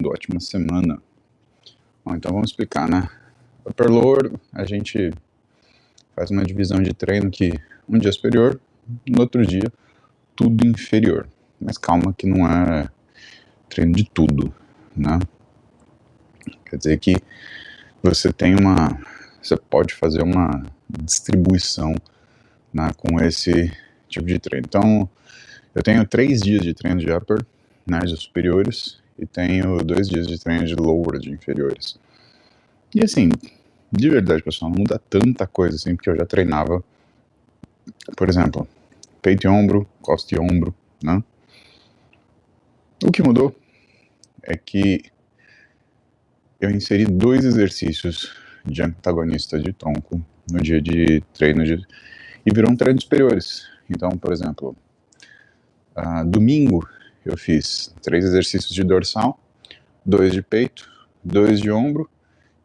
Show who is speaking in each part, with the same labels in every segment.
Speaker 1: ótima semana. Bom, então vamos explicar, né? Upper Lower, a gente faz uma divisão de treino que um dia é superior, no outro dia tudo inferior. Mas calma que não é treino de tudo, né? Quer dizer que você pode fazer uma distribuição, né, com esse tipo de treino. Então, eu tenho 3 dias de treino de upper, né, de superiores, e tenho 2 dias de treino de lower, de inferiores. E assim, de verdade, pessoal, não muda tanta coisa assim, porque eu já treinava, por exemplo, peito e ombro, costa e ombro, né? O que mudou é que eu inseri 2 exercícios de antagonista de tronco no dia de treino e virou um treino de superiores. Então, por exemplo, domingo eu fiz 3 exercícios de dorsal, 2 de peito, 2 de ombro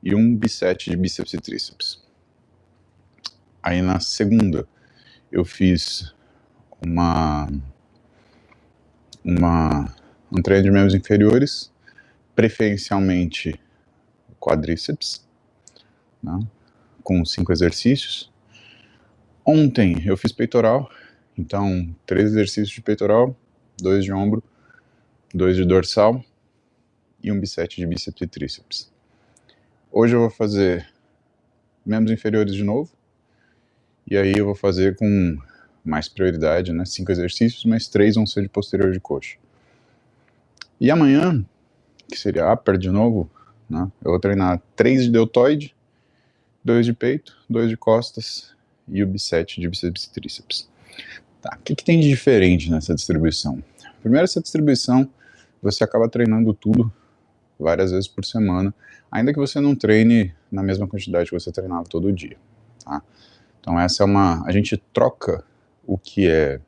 Speaker 1: e um biset de bíceps e tríceps. Aí na segunda eu fiz um treino de membros inferiores, preferencialmente quadríceps, né, com 5 exercícios. Ontem eu fiz peitoral, então 3 exercícios de peitoral, 2 de ombro, 2 de dorsal e um biset de bíceps e tríceps. Hoje eu vou fazer membros inferiores de novo, e aí eu vou fazer com mais prioridade, né, 5 exercícios, mas 3 vão ser de posterior de coxa. E amanhã, que seria upper de novo, né, eu vou treinar 3 de deltoide, 2 de peito, 2 de costas e o biset de bíceps e tríceps. Tá, o que tem de diferente nessa distribuição? Primeiro, essa distribuição, você acaba treinando tudo várias vezes por semana, ainda que você não treine na mesma quantidade que você treinava todo dia, tá? Então a gente troca o que é...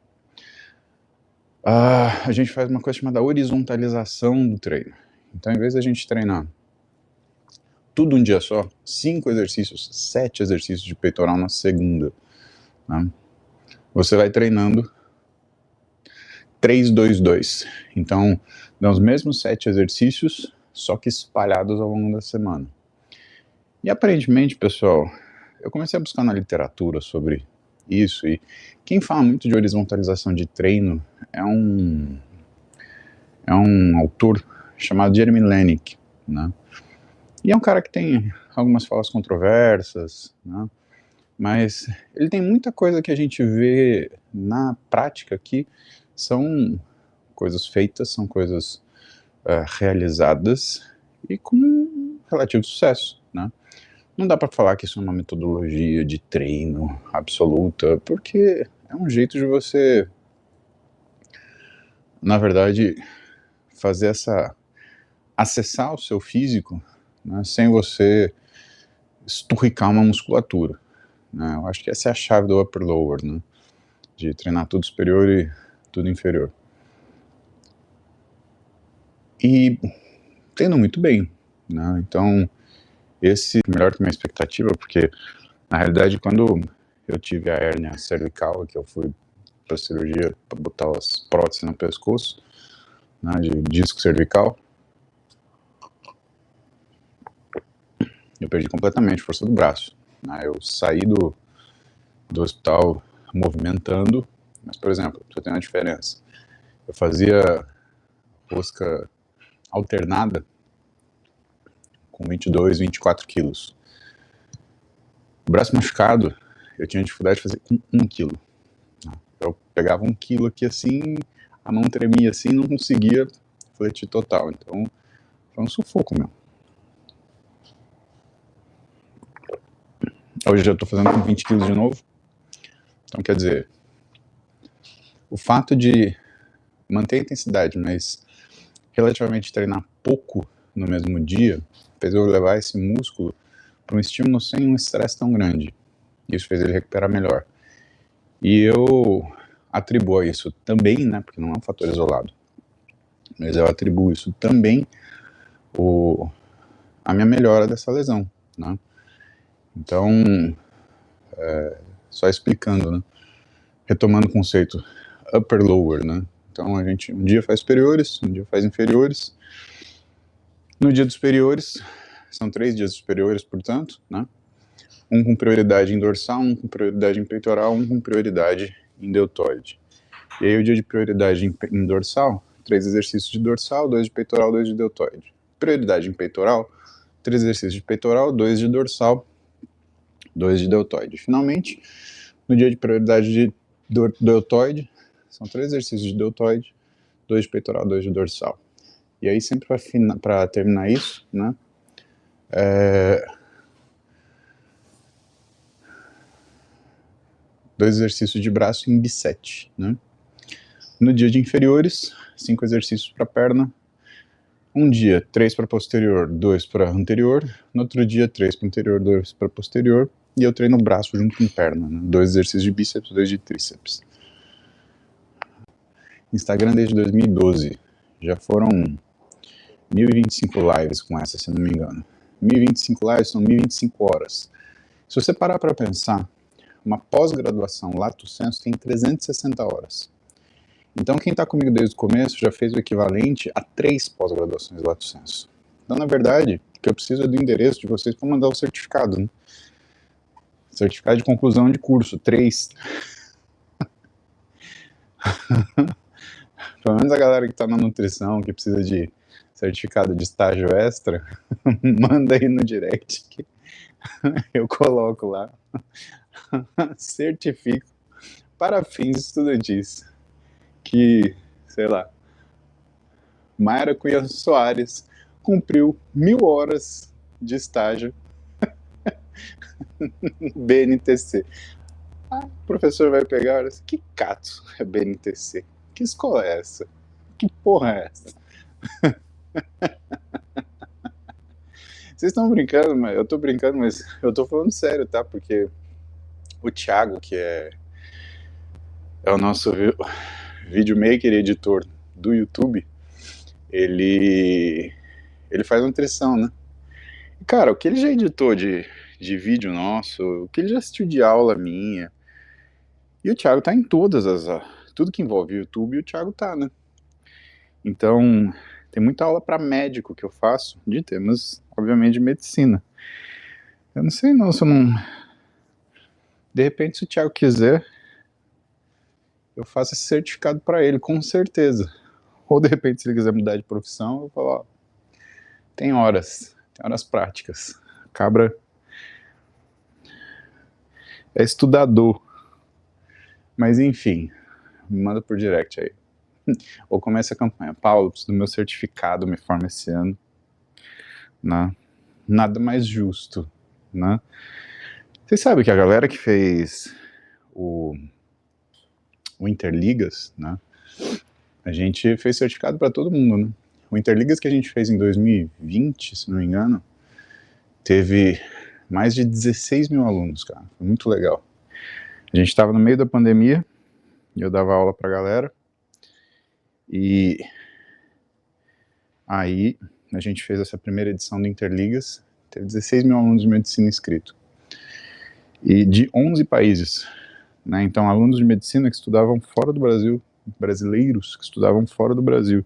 Speaker 1: a gente faz uma coisa chamada horizontalização do treino. Então, em vez de a gente treinar tudo um dia só, 5 exercícios, 7 exercícios de peitoral na segunda, né, você vai treinando 3, 2, 2. Então, dá os mesmos 7 exercícios, só que espalhados ao longo da semana. E aparentemente, pessoal, eu comecei a buscar na literatura sobre isso, e quem fala muito de horizontalização de treino é um autor chamado Jeremy Lenick, né? E é um cara que tem algumas falas controversas, né? Mas ele tem muita coisa que a gente vê na prática que são coisas feitas, são coisas realizadas e com relativo sucesso, né? Não dá para falar que isso é uma metodologia de treino absoluta, porque é um jeito de você, na verdade, acessar o seu físico, né, sem você esturricar uma musculatura, né? Eu acho que essa é a chave do upper lower, né? De treinar tudo superior e tudo inferior. E tendo muito bem, né? Então, esse é melhor que minha expectativa, porque na realidade quando eu tive a hérnia cervical, que eu fui para cirurgia para botar as próteses no pescoço, né, de disco cervical, eu perdi completamente a força do braço, né? Eu saí do hospital movimentando, mas, por exemplo, você tem uma diferença. Eu fazia rosca alternada com 22, 24 quilos. O braço machucado, eu tinha dificuldade de fazer com 1 quilo. Eu pegava 1 quilo aqui assim, a mão tremia assim, não conseguia fletir total. Então, foi um sufoco, meu. Hoje eu já tô fazendo com 20 quilos de novo. Então, quer dizer, o fato de manter a intensidade, mas relativamente treinar pouco no mesmo dia, fez eu levar esse músculo para um estímulo sem um estresse tão grande. Isso fez ele recuperar melhor. E eu atribuo isso também, né, porque não é um fator isolado, mas eu atribuo isso também a minha melhora dessa lesão, né? Então, só explicando, né, retomando o conceito upper lower, né? Então a gente um dia faz superiores, um dia faz inferiores, No dia dos superiores, são 3 dias superiores, portanto, né? Um com prioridade em dorsal, um com prioridade em peitoral, um com prioridade em deltoide. E aí o dia de prioridade em dorsal, 3 exercícios de dorsal, 2 de peitoral, 2 de deltoide. Prioridade em peitoral, 3 exercícios de peitoral, 2 de dorsal, 2 de deltoide. Finalmente, no dia de prioridade de deltoide, são 3 exercícios de deltoide, 2 de peitoral, 2 de dorsal. E aí sempre para terminar isso, né, 2 exercícios de braço em bisete, né. No dia de inferiores, 5 exercícios para perna, um dia 3 para posterior, 2 para anterior, no outro dia 3 para anterior, 2 para posterior, e eu treino braço junto com perna, né? 2 exercícios de bíceps, 2 de tríceps. Instagram desde 2012, já foram 1025 lives com essa, se não me engano. 1025 lives são 1025 horas. Se você parar para pensar, uma pós-graduação lato sensu tem 360 horas. Então quem está comigo desde o começo já fez o equivalente a 3 pós-graduações lato sensu. Então, na verdade, o que eu preciso é do endereço de vocês para mandar o certificado, né? Certificado de conclusão de curso, 3. Pelo menos a galera que está na nutrição, que precisa de certificado de estágio extra, manda aí no direct que eu coloco lá. Certifico para fins estudantis que, sei lá, Mayra Cunha Soares cumpriu 1000 horas de estágio BNTC. Ah, o professor vai pegar, que cato é BNTC? Que escola é essa? Que porra é essa? Vocês estão brincando, mas eu tô brincando, mas eu tô falando sério, tá? Porque o Thiago, que é o nosso videomaker e editor do YouTube, ele faz nutrição, né? E, cara, o que ele já editou de vídeo nosso, o que ele já assistiu de aula minha, e o Thiago tá em todas tudo que envolve YouTube, o Thiago tá, né? Então, tem muita aula para médico que eu faço, de temas, obviamente, de medicina. Eu não sei não, se eu não... De repente, se o Thiago quiser, eu faço esse certificado para ele, com certeza. Ou, de repente, se ele quiser mudar de profissão, eu falo, ó, tem horas práticas. Cabra é estudador. Mas, enfim, me manda por direct aí. Ou comece a campanha. Paulo, preciso do meu certificado, me forma esse ano. Né? Nada mais justo, né? Vocês sabem que a galera que fez o Interligas, né? A gente fez certificado para todo mundo, né? O Interligas que a gente fez em 2020, se não me engano, teve mais de 16 mil alunos, cara. Foi muito legal. A gente estava no meio da pandemia, e eu dava aula pra galera, e aí a gente fez essa primeira edição do Interligas, teve 16 mil alunos de medicina inscritos, e de 11 países, né? Então alunos de medicina que estudavam fora do Brasil, brasileiros que estudavam fora do Brasil,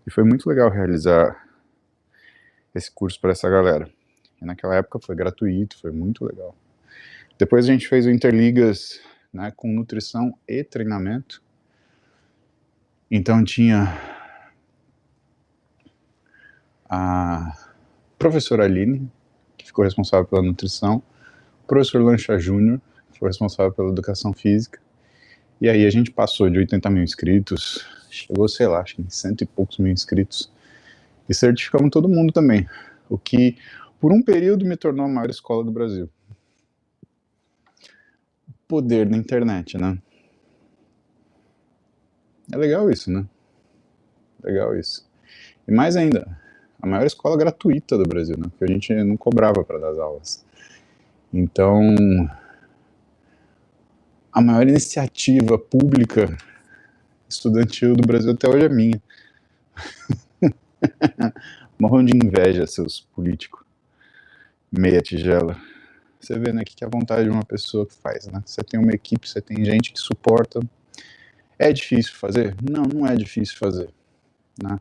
Speaker 1: e foi muito legal realizar esse curso para essa galera, e naquela época foi gratuito, foi muito legal. Depois a gente fez o Interligas, né, com nutrição e treinamento. Então tinha a professora Aline, que ficou responsável pela nutrição, o professor Lancha Júnior, que foi responsável pela educação física, e aí a gente passou de 80 mil inscritos, chegou, sei lá, acho que em 100 e poucos mil inscritos, e certificamos todo mundo também, o que por um período me tornou a maior escola do Brasil. Poder da internet, né? É legal isso, né? Legal isso. E mais ainda, a maior escola gratuita do Brasil, né? Porque a gente não cobrava para dar as aulas. Então, a maior iniciativa pública estudantil do Brasil até hoje é minha. Morram de inveja, seus políticos. Meia tigela. Você vê, né, que é a vontade de uma pessoa que faz, né? Você tem uma equipe, você tem gente que suporta. É difícil fazer? Não, não é difícil fazer, né?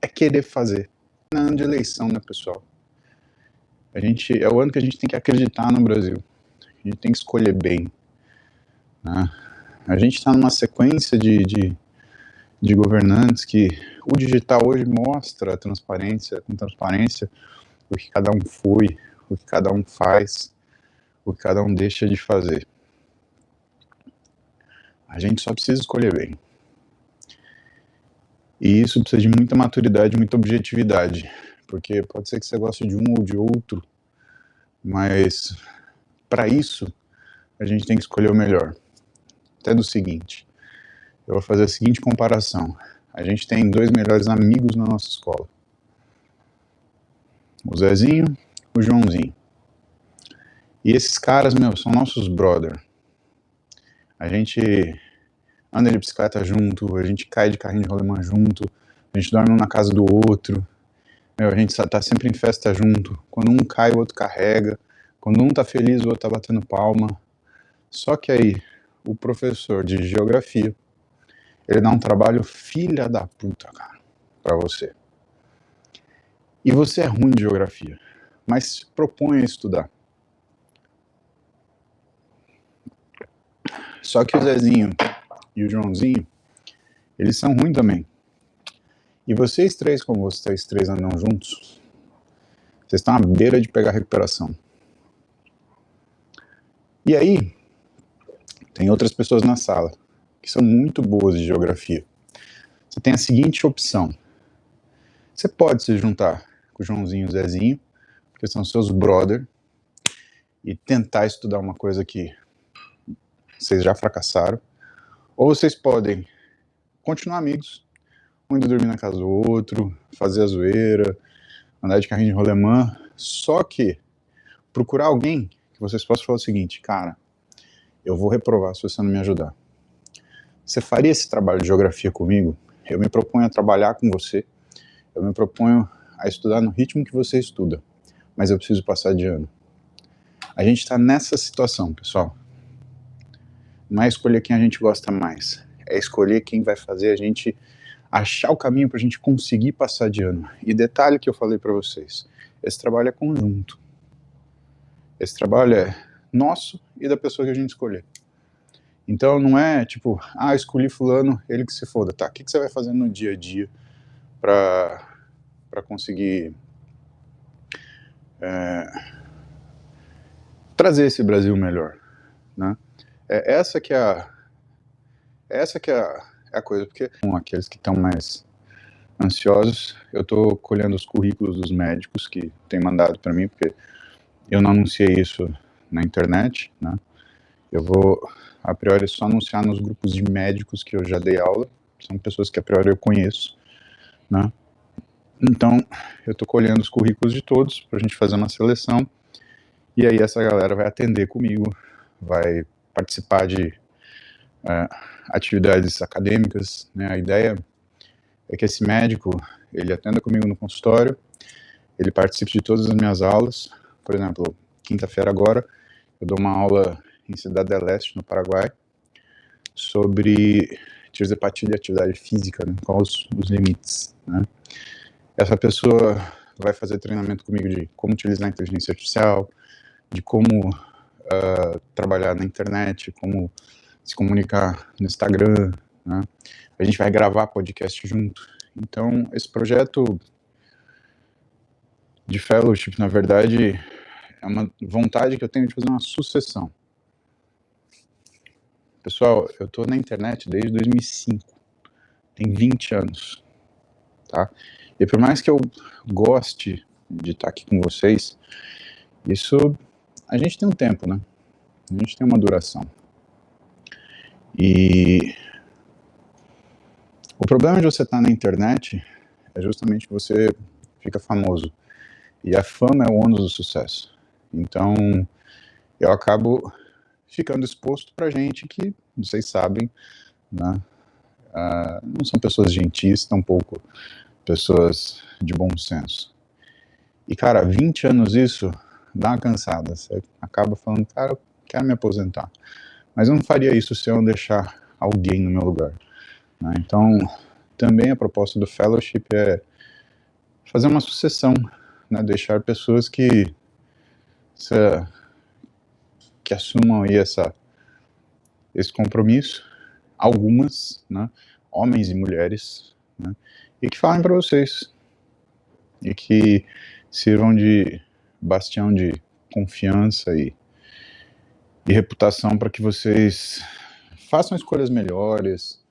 Speaker 1: é querer fazer. Não é ano de eleição, né, pessoal? É o ano que a gente tem que acreditar no Brasil. A gente tem que escolher bem, né? A gente está numa sequência de governantes que o digital hoje mostra com transparência, o que cada um foi, o que cada um faz, o que cada um deixa de fazer. A gente só precisa escolher bem. E isso precisa de muita maturidade, muita objetividade, porque pode ser que você goste de um ou de outro, mas para isso a gente tem que escolher o melhor. Até do seguinte, eu vou fazer a seguinte comparação. A gente tem 2 melhores amigos na nossa escola. O Zezinho, o Joãozinho. E esses caras, são nossos brother. A gente anda de bicicleta junto, a gente cai de carrinho de rolemã junto, a gente dorme um na casa do outro, a gente tá sempre em festa junto. Quando um cai, o outro carrega. Quando um tá feliz, o outro tá batendo palma. Só que aí, o professor de geografia, ele dá um trabalho filha da puta, cara, pra você. E você é ruim de geografia, mas se propõe a estudar. Só que o Zezinho e o Joãozinho, eles são ruins também. E vocês três, como vocês três andam juntos, vocês estão à beira de pegar recuperação. E aí, tem outras pessoas na sala que são muito boas de geografia. Você tem a seguinte opção. Você pode se juntar com o Joãozinho e o Zezinho, porque são seus brother, e tentar estudar uma coisa que vocês já fracassaram. Ou vocês podem continuar amigos, um indo dormir na casa do outro, fazer a zoeira, andar de carrinho de rolemã, só que procurar alguém que vocês possam falar o seguinte: cara, eu vou reprovar se você não me ajudar. Você faria esse trabalho de geografia comigo? Eu me proponho a trabalhar com você, eu me proponho a estudar no ritmo que você estuda, mas eu preciso passar de ano. A gente está nessa situação, pessoal. Não é escolher quem a gente gosta mais, é escolher quem vai fazer a gente achar o caminho para a gente conseguir passar de ano. E detalhe que eu falei para vocês, esse trabalho é conjunto. Esse trabalho é nosso e da pessoa que a gente escolher. Então não é tipo, escolhi fulano, ele que se foda. Tá, o que você vai fazer no dia a dia para conseguir trazer esse Brasil melhor, né? Essa que é a coisa, porque com aqueles que estão mais ansiosos, eu estou colhendo os currículos dos médicos que têm mandado para mim, porque eu não anunciei isso na internet, né? Eu vou, a priori, só anunciar nos grupos de médicos que eu já dei aula, são pessoas que a priori eu conheço, né? Então, eu estou colhendo os currículos de todos para a gente fazer uma seleção, e aí essa galera vai atender comigo, vai participar de atividades acadêmicas, né? A ideia é que esse médico, ele atenda comigo no consultório, ele participe de todas as minhas aulas. Por exemplo, quinta-feira agora, eu dou uma aula em Cidade del Este, no Paraguai, sobre tireopatia e atividade física, né? Quais os limites, né? Essa pessoa vai fazer treinamento comigo de como utilizar a inteligência artificial, de como trabalhar na internet, como se comunicar no Instagram, né? A gente vai gravar podcast junto. Então, esse projeto de fellowship, na verdade, é uma vontade que eu tenho de fazer uma sucessão. Pessoal, eu tô na internet desde 2005. Tem 20 anos, tá? E por mais que eu goste de estar aqui com vocês, isso, a gente tem um tempo, né? A gente tem uma duração. E o problema de você estar na internet é justamente que você fica famoso. E a fama é o ônus do sucesso. Então, eu acabo ficando exposto pra gente que, vocês sabem, né, não são pessoas gentis, tampouco pessoas de bom senso. E, cara, 20 anos isso dá uma cansada. Você acaba falando, cara, eu quero me aposentar. Mas eu não faria isso se eu não deixar alguém no meu lugar, né? Então, também a proposta do fellowship é fazer uma sucessão, né, deixar pessoas que assumam aí esse compromisso, algumas, né, homens e mulheres, né, e que falem para vocês, e que sirvam de bastião de confiança e reputação para que vocês façam escolhas melhores,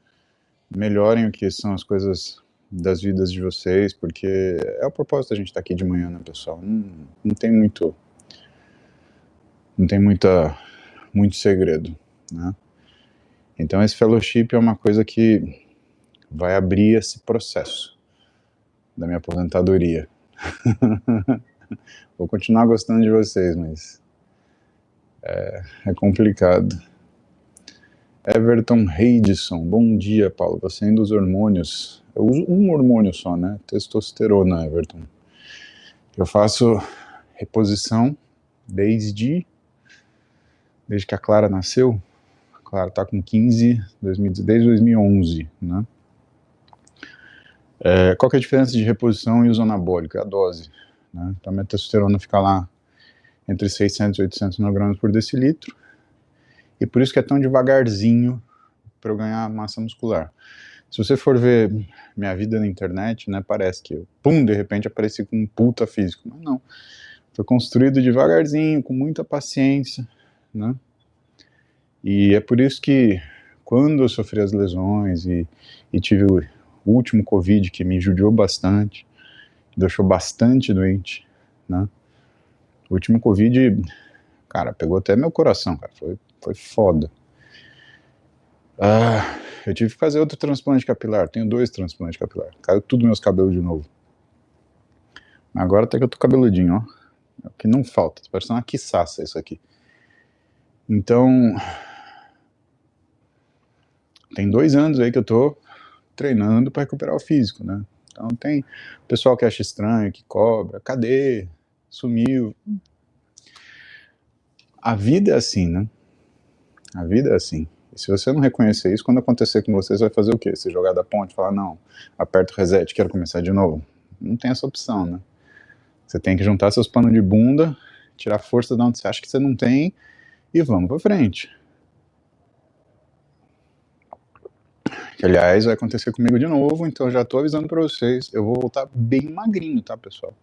Speaker 1: melhorem o que são as coisas das vidas de vocês, porque é o propósito da gente estar aqui de manhã, né, pessoal? Não tem muito segredo, né? Então esse fellowship é uma coisa que vai abrir esse processo da minha aposentadoria. Vou continuar gostando de vocês, mas é complicado. Everton Reidson, bom dia, Paulo. Você ainda usa hormônios? Eu uso um hormônio só, né? Testosterona, Everton. Eu faço reposição desde que a Clara nasceu. A Clara tá com 15, desde 2011, né? Qual que é a diferença de reposição e uso anabólico? É a dose, né? Então a minha testosterona fica lá entre 600 e 800 mg por decilitro, e por isso que é tão devagarzinho para eu ganhar massa muscular. Se você for ver minha vida na internet, né, parece que eu, de repente apareci com um puta físico, mas não. Foi construído devagarzinho, com muita paciência, né? E é por isso que quando eu sofri as lesões e tive o último Covid, que me judiou bastante, deixou bastante doente, né? O último Covid, cara, pegou até meu coração, cara, foi foda. Eu tive que fazer outro transplante capilar, tenho 2 transplantes capilares, caiu tudo meus cabelos de novo. Agora até que eu tô cabeludinho, ó, é o que não falta, tá parecendo uma quiçaça isso aqui. Então, tem 2 anos aí que eu tô treinando para recuperar o físico, né? Então tem pessoal que acha estranho, que cobra, cadê? Sumiu. A vida é assim, né? A vida é assim. E se você não reconhecer isso, quando acontecer com você, você vai fazer o quê? Você jogar da ponte e falar, não, aperta o reset, quero começar de novo? Não tem essa opção, né? Você tem que juntar seus panos de bunda, tirar força de onde você acha que você não tem e vamos pra frente. Que, aliás, vai acontecer comigo de novo, então eu já tô avisando pra vocês, eu vou voltar bem magrinho, tá, pessoal?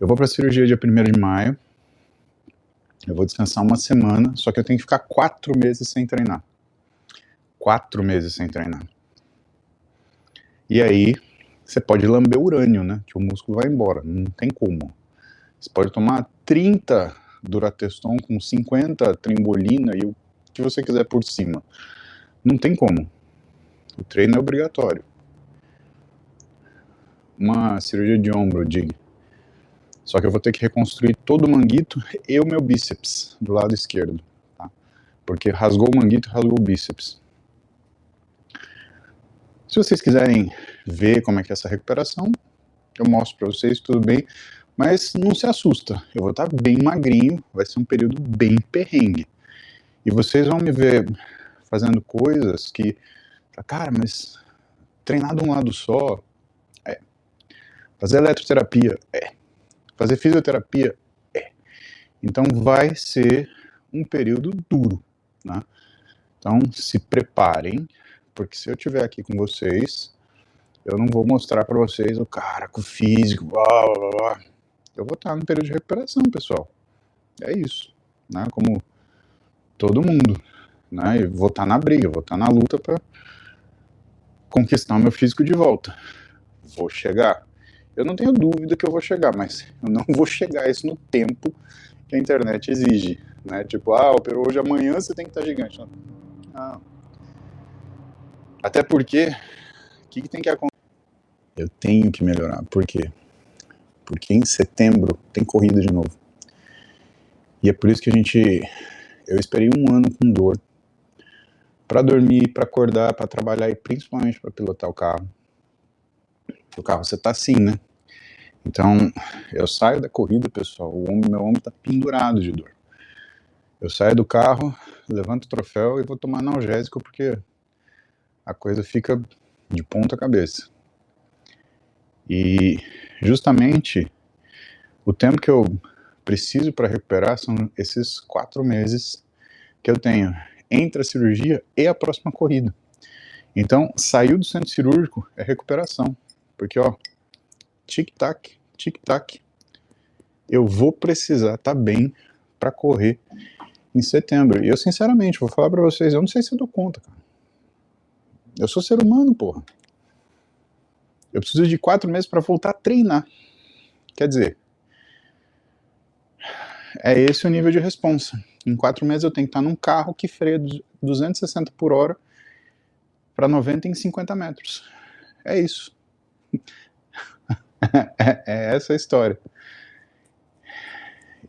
Speaker 1: Eu vou pra cirurgia dia 1º de maio, eu vou descansar uma semana, só que eu tenho que ficar 4 meses sem treinar. 4 meses sem treinar. E aí, você pode lamber urânio, né? Que o músculo vai embora, não tem como. Você pode tomar 30 Durateston com 50 Trembolina e o que você quiser por cima. Não tem como. O treino é obrigatório. Uma cirurgia de ombro, diga. Só que eu vou ter que reconstruir todo o manguito e o meu bíceps do lado esquerdo, tá? Porque rasgou o manguito e rasgou o bíceps. Se vocês quiserem ver como é que é essa recuperação, eu mostro pra vocês, tudo bem, mas não se assusta, eu vou estar bem magrinho, vai ser um período bem perrengue. E vocês vão me ver fazendo coisas que, cara, mas treinar de um lado só, fazer eletroterapia, fazer fisioterapia, Então vai ser um período duro, né? Então se preparem, porque se eu estiver aqui com vocês, eu não vou mostrar para vocês o cara com o físico, blá, blá, blá. Eu vou estar no período de recuperação, pessoal. É isso, né? Como todo mundo, né? Eu vou estar na briga, vou estar na luta para conquistar o meu físico de volta. Vou chegar. Eu não tenho dúvida que eu vou chegar, mas eu não vou chegar a isso no tempo que a internet exige, né? Tipo, operou hoje, amanhã você tem que estar gigante. Não. Até porque, o que tem que acontecer? Eu tenho que melhorar. Por quê? Porque em setembro tem corrida de novo. E é por isso que eu esperei 1 ano com dor para dormir, para acordar, para trabalhar e principalmente para pilotar o carro. O carro você tá assim, né? Então, eu saio da corrida, pessoal, meu ombro tá pendurado de dor. Eu saio do carro, levanto o troféu e vou tomar analgésico porque a coisa fica de ponta cabeça. E justamente o tempo que eu preciso para recuperar são esses 4 meses que eu tenho entre a cirurgia e a próxima corrida. Então, saiu do centro cirúrgico é recuperação, porque ó, tic-tac, tic-tac, eu vou precisar estar bem para correr em setembro. E eu, sinceramente, vou falar para vocês, eu não sei se eu dou conta, cara. Eu sou ser humano, porra. Eu preciso de 4 meses para voltar a treinar. Quer dizer, é esse o nível de responsa. Em 4 meses eu tenho que estar num carro que freia 260 por hora para 90 em 50 metros. É isso. É essa a história.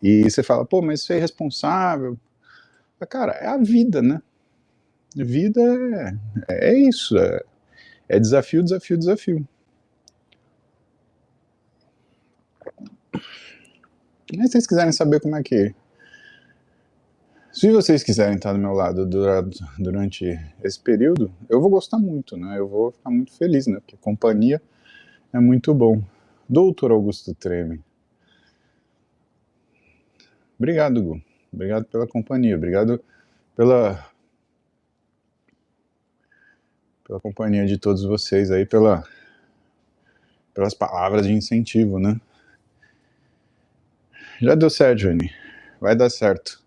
Speaker 1: E você fala, pô, mas isso é irresponsável. Cara, é a vida, né? Vida é isso. É desafio, desafio, desafio. Mas se vocês quiserem saber como é que... Se vocês quiserem estar do meu lado durante esse período, eu vou gostar muito, né? Eu vou ficar muito feliz, né? Porque companhia é muito bom. Doutor Augusto Treme. Obrigado, Gu. Obrigado pela companhia. Obrigado pela companhia de todos vocês aí, pelas palavras de incentivo, né? Já deu certo, Johnny. Vai dar certo.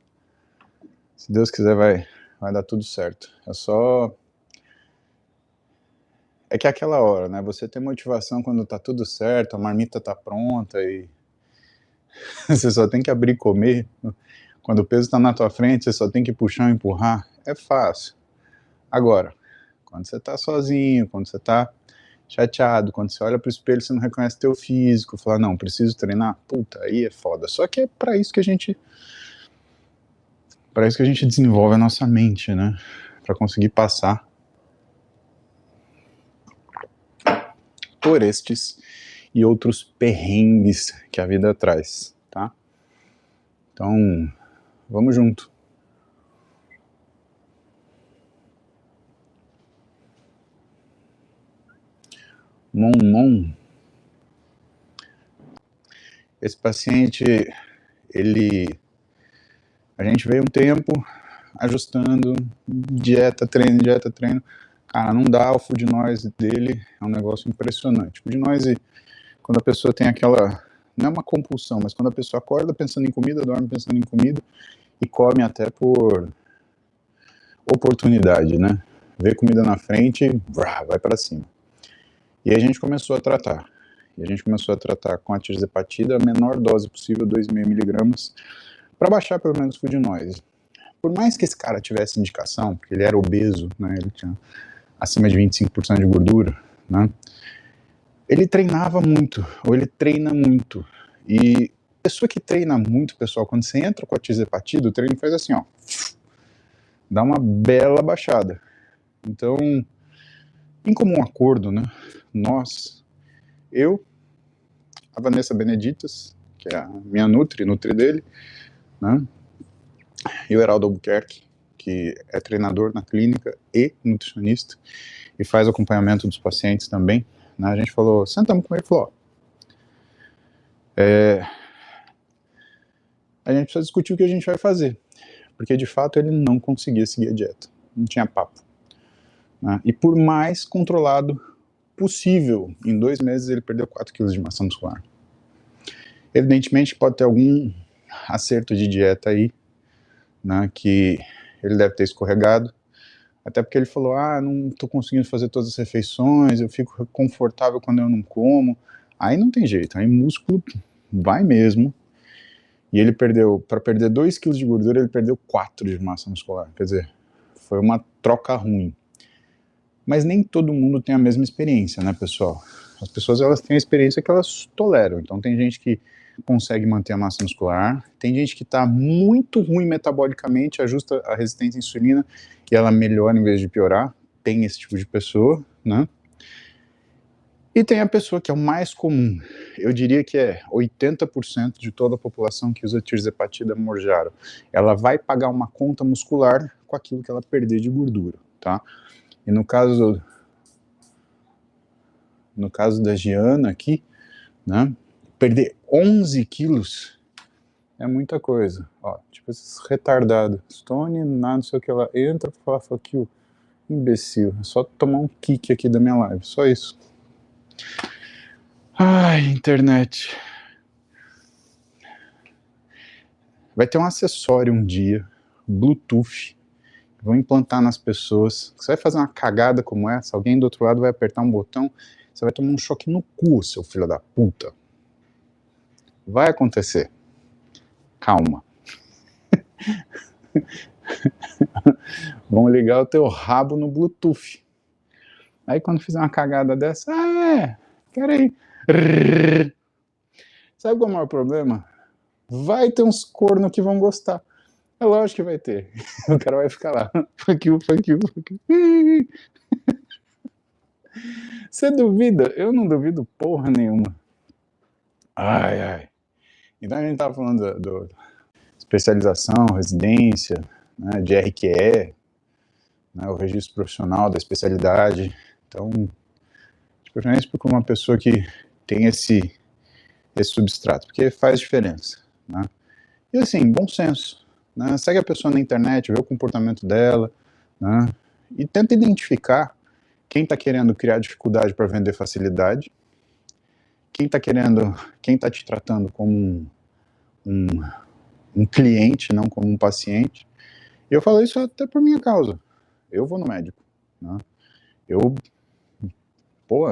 Speaker 1: Se Deus quiser, vai dar tudo certo. É que é aquela hora, né? Você tem motivação quando tá tudo certo, a marmita tá pronta e você só tem que abrir e comer. Quando o peso tá na tua frente, você só tem que puxar e empurrar. É fácil. Agora, quando você tá sozinho, quando você tá chateado, quando você olha pro espelho, você não reconhece teu físico, fala, não, preciso treinar, puta, aí é foda. Só que é para isso que a gente desenvolve a nossa mente, né? Para conseguir passar por estes e outros perrengues que a vida traz, tá? Então, vamos junto. Mon. Esse paciente, a gente veio um tempo ajustando, dieta, treino. Cara, não dá, o food noise dele é um negócio impressionante. Food noise, quando a pessoa tem aquela, não é uma compulsão, mas quando a pessoa acorda pensando em comida, dorme pensando em comida e come até por oportunidade, né? Vê comida na frente, vai para cima. E aí a gente começou a tratar. E a gente começou a tratar com a tirzepatida, a menor dose possível, 2,5 miligramas, para baixar pelo menos o food noise. Por mais que esse cara tivesse indicação, porque ele era obeso, né, ele tinha acima de 25% de gordura, né, ele treinava muito, ou ele treina muito. E pessoa que treina muito, pessoal, quando você entra com a tirzepatida, o treino faz assim, ó, dá uma bela baixada. Então, em comum acordo, né, a Vanessa Beneditas, que é a minha nutri dele, né, e o Heraldo Albuquerque, que é treinador na clínica e nutricionista, e faz acompanhamento dos pacientes também, né, a gente falou, sentamos com ele e falou, a gente precisa discutir o que a gente vai fazer, porque de fato ele não conseguia seguir a dieta, não tinha papo, né, e por mais controlado possível, em 2 meses ele perdeu 4 quilos de massa muscular. Evidentemente pode ter algum acerto de dieta aí, né, que ele deve ter escorregado, até porque ele falou, não estou conseguindo fazer todas as refeições, eu fico confortável quando eu não como, aí não tem jeito, aí músculo vai mesmo, e ele perdeu, para perder 2 kg de gordura, ele perdeu 4 de massa muscular, quer dizer, foi uma troca ruim. Mas nem todo mundo tem a mesma experiência, né, pessoal? As pessoas, elas têm a experiência que elas toleram, então tem gente que consegue manter a massa muscular, tem gente que está muito ruim metabolicamente, ajusta a resistência à insulina e ela melhora em vez de piorar, tem esse tipo de pessoa, né? E tem a pessoa que é o mais comum, eu diria que é 80% de toda a população que usa tirzepatida Mounjaro, ela vai pagar uma conta muscular com aquilo que ela perder de gordura, tá? E no caso da Giana aqui, né? Perder 11 quilos é muita coisa. Ó, tipo esses retardados. Stone, nada, não sei o que lá. Entra pra falar, fuck you. Imbecil. É só tomar um kick aqui da minha live. Só isso. Ai, internet. Vai ter um acessório um dia, Bluetooth, que vão implantar nas pessoas. Você vai fazer uma cagada como essa, alguém do outro lado vai apertar um botão, você vai tomar um choque no cu, seu filho da puta. Vai acontecer. Calma. Vão ligar o teu rabo no Bluetooth. Aí quando fizer uma cagada dessa, peraí. Sabe qual é o maior problema? Vai ter uns cornos que vão gostar. É lógico que vai ter. O cara vai ficar lá. Fuck you, fuck you, fuck you. Você duvida? Eu não duvido porra nenhuma. Ai, ai. Então a gente tava falando do especialização, residência, né, de RQE, né, o registro profissional da especialidade. Então, de preferência por uma pessoa que tem esse substrato, porque faz diferença, né? E assim, bom senso, né? Segue a pessoa na internet, vê o comportamento dela, né? E tenta identificar quem está querendo criar dificuldade para vender facilidade, quem está te tratando como um cliente, não como um paciente. E eu falo isso até por minha causa. Eu vou no médico, né?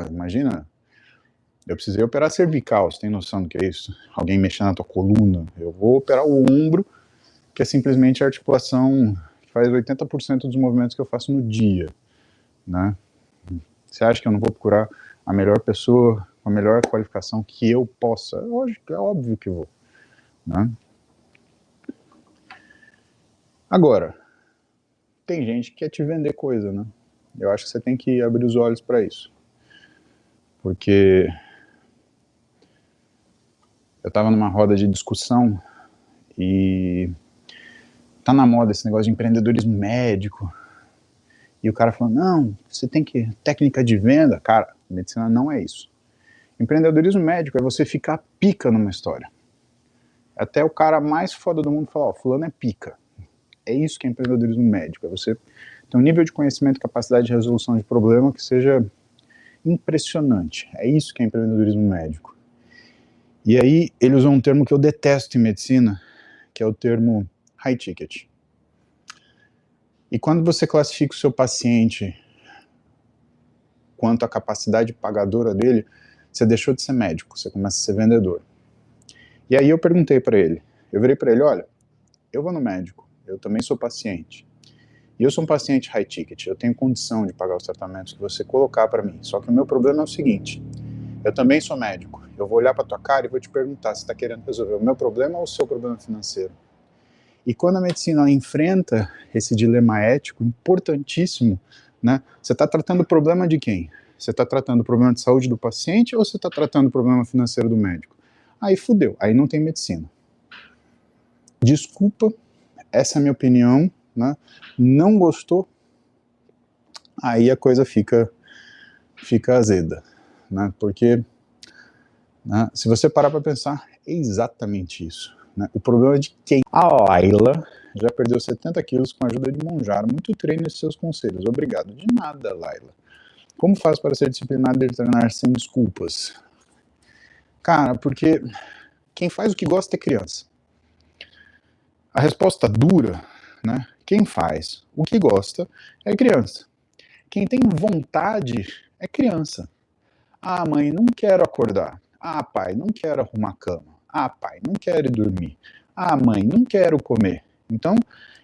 Speaker 1: Imagina, eu precisei operar cervical, você tem noção do que é isso? Alguém mexendo na tua coluna. Eu vou operar o ombro, que é simplesmente a articulação que faz 80% dos movimentos que eu faço no dia, né? Você acha que eu não vou procurar a melhor pessoa, a melhor qualificação que eu possa? Lógico, é óbvio que vou, né? Agora, tem gente que quer te vender coisa, né? Eu acho que você tem que abrir os olhos para isso. Porque eu estava numa roda de discussão e tá na moda esse negócio de empreendedorismo médico. E o cara falou, não, você tem que... técnica de venda. Cara, medicina não é isso. Empreendedorismo médico é você ficar pica numa história. Até o cara mais foda do mundo falar, ó, fulano é pica. É isso que é empreendedorismo médico. É você ter um nível de conhecimento e capacidade de resolução de problema que seja impressionante. É isso que é empreendedorismo médico. E aí ele usou um termo que eu detesto em medicina, que é o termo high ticket. E quando você classifica o seu paciente quanto à capacidade pagadora dele, você deixou de ser médico, você começa a ser vendedor. E aí eu perguntei para ele, eu virei para ele, olha, eu vou no médico, eu também sou paciente. E eu sou um paciente high ticket, eu tenho condição de pagar os tratamentos que você colocar para mim. Só que o meu problema é o seguinte, eu também sou médico, eu vou olhar para tua cara e vou te perguntar se está querendo resolver o meu problema ou o seu problema financeiro. E quando a medicina enfrenta esse dilema ético importantíssimo, né, você está tratando o problema de quem? Você está tratando o problema de saúde do paciente ou você está tratando o problema financeiro do médico? Aí fudeu, aí não tem medicina. Desculpa, essa é a minha opinião, né? Não gostou? Aí a coisa fica azeda, né? Porque, né, se você parar para pensar, é exatamente isso. Né? O problema é de quem? A Laila já perdeu 70 quilos com a ajuda de Monjaro. Muito treino e seus conselhos. Obrigado. De nada, Laila. Como faz para ser disciplinado e treinar sem desculpas? Cara, porque quem faz o que gosta é criança. A resposta dura, né? Quem faz o que gosta é criança. Quem tem vontade é criança. Ah, mãe, não quero acordar. Ah, pai, não quero arrumar a cama. Ah, pai, não quero ir dormir. Ah, mãe, não quero comer. Então,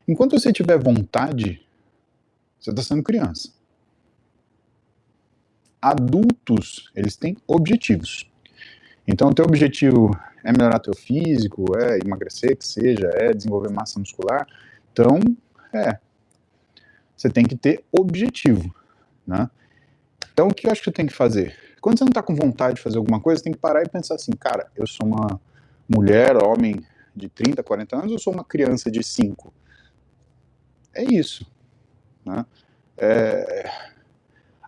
Speaker 1: enquanto você tiver vontade, você está sendo criança. Adultos, eles têm objetivos. Então, o teu objetivo é melhorar teu físico, é emagrecer, que seja, é desenvolver massa muscular. Então, você tem que ter objetivo, né? Então, o que eu acho que você tem que fazer? Quando você não está com vontade de fazer alguma coisa, você tem que parar e pensar assim, cara, eu sou uma mulher, homem de 30, 40 anos, ou sou uma criança de 5? É isso, né?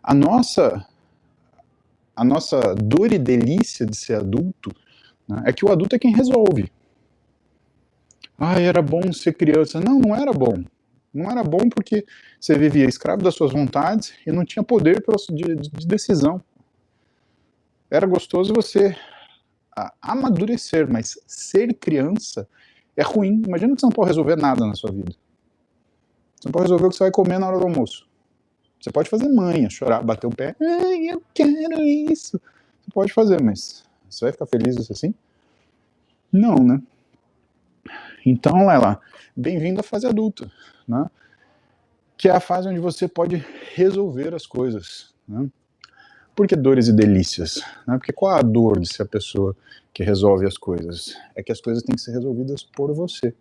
Speaker 1: A nossa a nossa dor e delícia de ser adulto, né, é que o adulto é quem resolve. Ah, era bom ser criança. Não, não era bom. Não era bom porque você vivia escravo das suas vontades e não tinha poder de decisão. Era gostoso você amadurecer, mas ser criança é ruim. Imagina que você não pode resolver nada na sua vida. Você não pode resolver o que você vai comer na hora do almoço. Você pode fazer manha, chorar, bater o pé. Ai, eu quero isso. Você pode fazer, mas você vai ficar feliz assim? Não, né? Então, Lela, bem-vindo à fase adulta, né? Que é a fase onde você pode resolver as coisas, né? Por que dores e delícias? Né? Porque qual a dor de ser a pessoa que resolve as coisas? É que as coisas têm que ser resolvidas por você.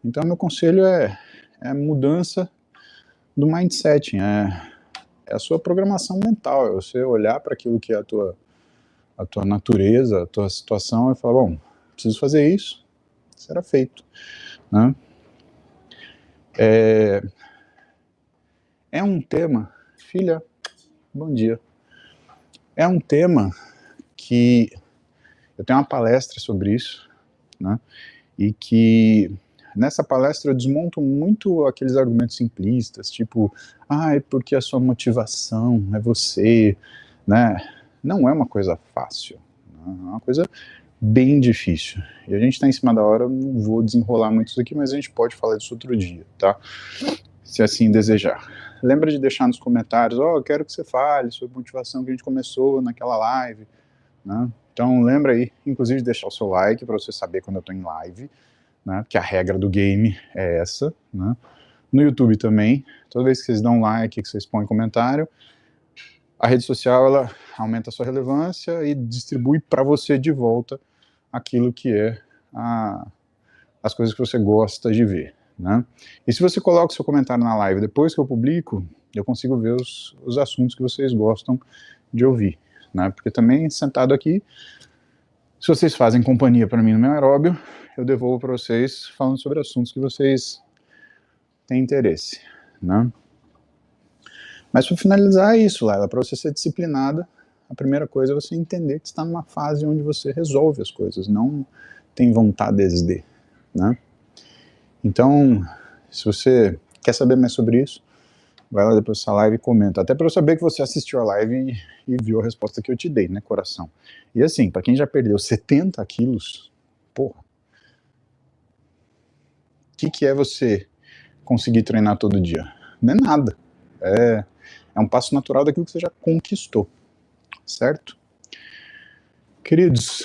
Speaker 1: Então, meu conselho é a mudança do mindset, é a sua programação mental, é você olhar para aquilo que é a tua natureza, a tua situação e falar, bom, preciso fazer isso, será feito, né? É um tema, filha, bom dia, é um tema que eu tenho uma palestra sobre isso, né? E que nessa palestra eu desmonto muito aqueles argumentos simplistas, tipo, é porque a sua motivação é você, né? Não é uma coisa fácil, né? É uma coisa bem difícil. E a gente está em cima da hora, não vou desenrolar muito isso aqui, mas a gente pode falar disso outro dia, tá? Se assim desejar. Lembra de deixar nos comentários, eu quero que você fale sobre a motivação que a gente começou naquela live, né? Então lembra aí, inclusive, de deixar o seu like para você saber quando eu estou em live, né? Porque a regra do game é essa, né? No YouTube também, toda vez que vocês dão like, que vocês põem comentário, a rede social ela aumenta a sua relevância e distribui para você de volta aquilo que é as coisas que você gosta de ver, né? E se você coloca o seu comentário na live depois que eu publico, eu consigo ver os assuntos que vocês gostam de ouvir, né? Porque também, sentado aqui, se vocês fazem companhia para mim no meu aeróbio, eu devolvo para vocês falando sobre assuntos que vocês têm interesse, né? Mas para finalizar é isso, Laila, para você ser disciplinada, a primeira coisa é você entender que está numa fase onde você resolve as coisas, não tem vontades de, né? Então, se você quer saber mais sobre isso, vai lá depois dessa live e comenta. Até para eu saber que você assistiu a live e viu a resposta que eu te dei, né, coração? E assim, para quem já perdeu 70 quilos, porra, o que é você conseguir treinar todo dia? Não é nada. É um passo natural daquilo que você já conquistou, certo? Queridos,